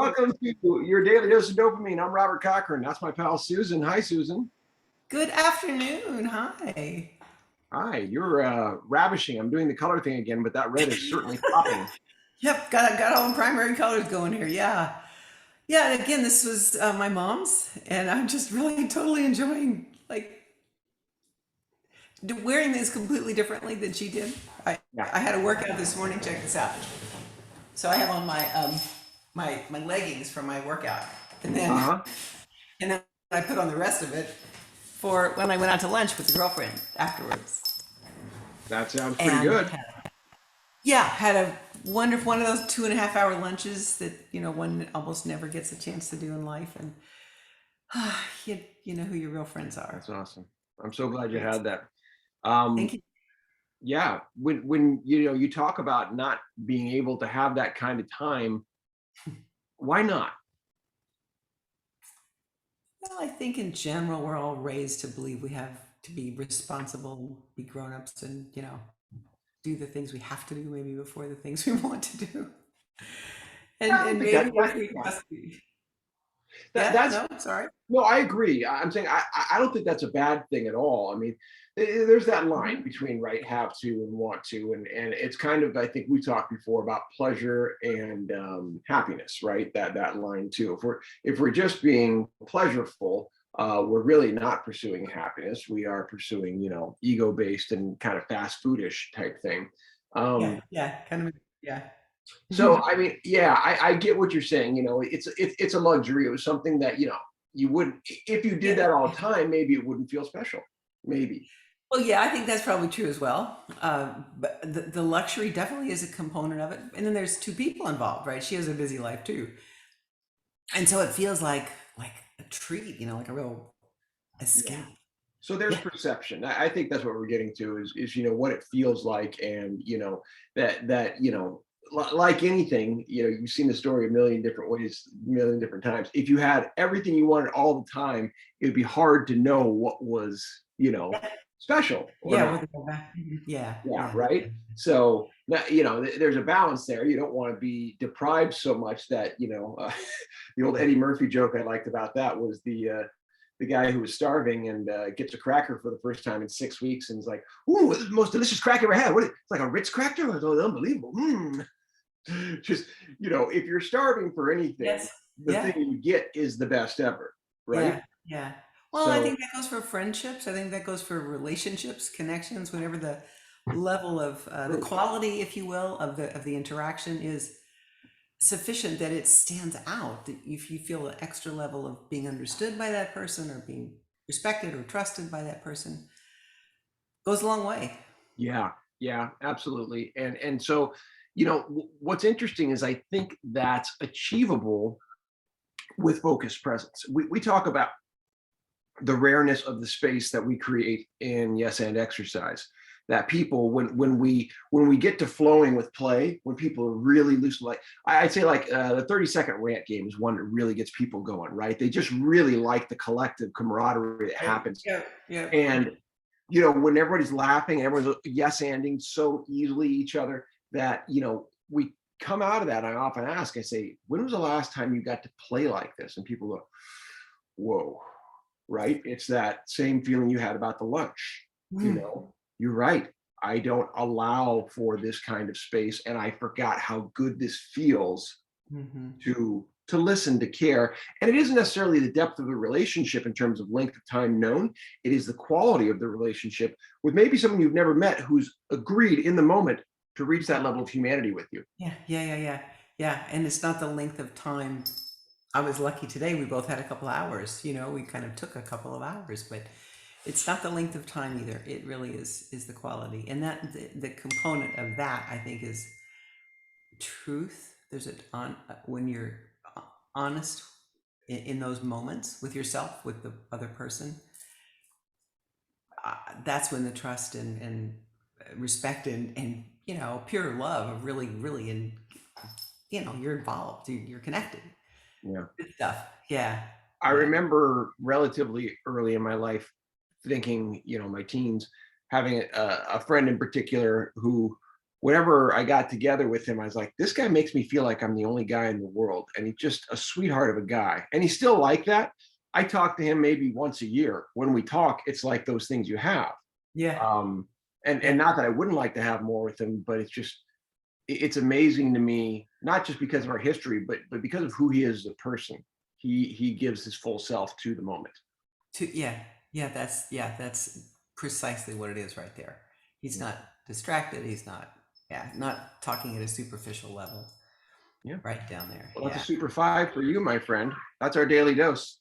Welcome to your daily dose of dopamine. I'm Robert Cochran. That's my pal Susan. Hi, Susan. Good afternoon. Hi. Hi. You're ravishing. I'm doing the color thing again, but that red is certainly popping. Yep, got all the primary colors going here. Yeah. Yeah, and again, this was my mom's, and I'm just really totally enjoying wearing this completely differently than she did. I Yeah. I had a workout this morning. Check this out. So I have on my leggings for my workout, and then Uh-huh. and then I put on the rest of it for when I went out to lunch with the girlfriend afterwards. That sounds pretty And good. yeah, had a wonderful one of those 2.5 hour lunches that one almost never gets a chance to do in life, and you know who your real friends are. That's awesome. I'm so glad you Great. had that. Thank Um, you. yeah, when you talk about not being able to have that kind of time, why not? Well, I think in general we're all raised to believe we have to be responsible, be grown-ups, and do the things we have to do maybe before the things we want to do. I And don't think maybe that, if that we yeah. just That yeah, that's no, sorry. No, I agree. I'm saying I don't think that's a bad thing at all. I mean, there's that line Mhm. between right, have to, and want to, and it's kind of, I think we talked before about pleasure and happiness, right? That line too. If we're just being pleasureful, we're really not pursuing happiness. We are pursuing, ego based and kind of fast foodish type thing. Yeah, Um, yeah, kind of, yeah. so I mean, yeah, I get what you're saying. It's a luxury. It was something that you wouldn't, if you did Yeah. that all the time. Maybe it wouldn't feel special. Maybe. Well, yeah, I think that's probably true as well. But the luxury definitely is a component of it. And then there's two people involved, right? She has a busy life too. And so it feels like a treat, like a real Yeah. escape. So there's Yeah. perception. I think that's what we're getting to is what it feels like, and that like anything, you've seen the story a million different ways, a million different times. If you had everything you wanted all the time, it'd be hard to know what was special or Yeah, not. with the back. Yeah, Yeah, yeah. right. So that there's a balance there. You don't want to be deprived so much that the old Eddie Murphy joke I liked about that was the guy who was starving and gets a cracker for the first time in 6 weeks and is like, "Ooh, this is the most delicious cracker I ever had. What? It's like a Ritz cracker? It's unbelievable." Just if you're starving for anything, Yes. the thing Yeah. you get is the best ever, right? Yeah. Yeah. Well, I So think that goes for friendships. I think that goes for relationships, connections, whenever the level of the true. quality, if you will, of the interaction is sufficient that it stands out. That if you feel an extra level of being understood by that person or being respected or trusted by that person, goes a long way. Yeah, yeah, absolutely. And so, what's interesting is I think that's achievable with focused presence. We talk about the rareness of the space that we create in yes and exercise. That people, when we get to flowing with play, when people are really loose, like I'd say, like the 30-second rant game is one that really gets people going, right? They just really like the collective camaraderie that Right. happens, Yeah. Yeah. and when everybody's laughing and everyone's yes-anding so easily each other that we come out of that. I often ask, I say, when was the last time you got to play like this? And people go, whoa, right? It's that same feeling you had about the lunch. Mm. You're right. I don't allow for this kind of space, and I forgot how good this feels Hmm. to listen, to care. And it isn't necessarily the depth of the relationship in terms of length of time known. It is the quality of the relationship with maybe someone you've never met who's agreed in the moment to reach that level of humanity with you. Yeah. Yeah. Yeah. Yeah. Yeah. And it's not the length of time. I was lucky today. We both had a couple hours. We kind of took a couple of hours, but it's not the length of time either. It really is the quality, and that the component of that I think is truth. There's a on when you're honest in those moments with yourself, with the other person. That's when the trust and respect and pure love of really, and you're involved. You're connected. Yeah. Good stuff. Yeah. I Yeah. remember relatively early in my life thinking, my teens, having a friend in particular who whenever I got together with him, I was like, this guy makes me feel like I'm the only guy in the world. And he's just a sweetheart of a guy. And he's still like that. I talk to him maybe once a year. When we talk, it's like those things you have. Yeah. Um, and Yeah. not that I wouldn't like to have more with him, but it's amazing to me, not just because of our history, but because of who he is as a person. He gives his full self to the moment. Yeah. Yeah, that's precisely what it is right there. He's Yeah. not distracted. He's not, yeah, not talking at a superficial level. Yeah. Right down there. Well, that's Yeah. a super five for you, my friend. That's our daily dose.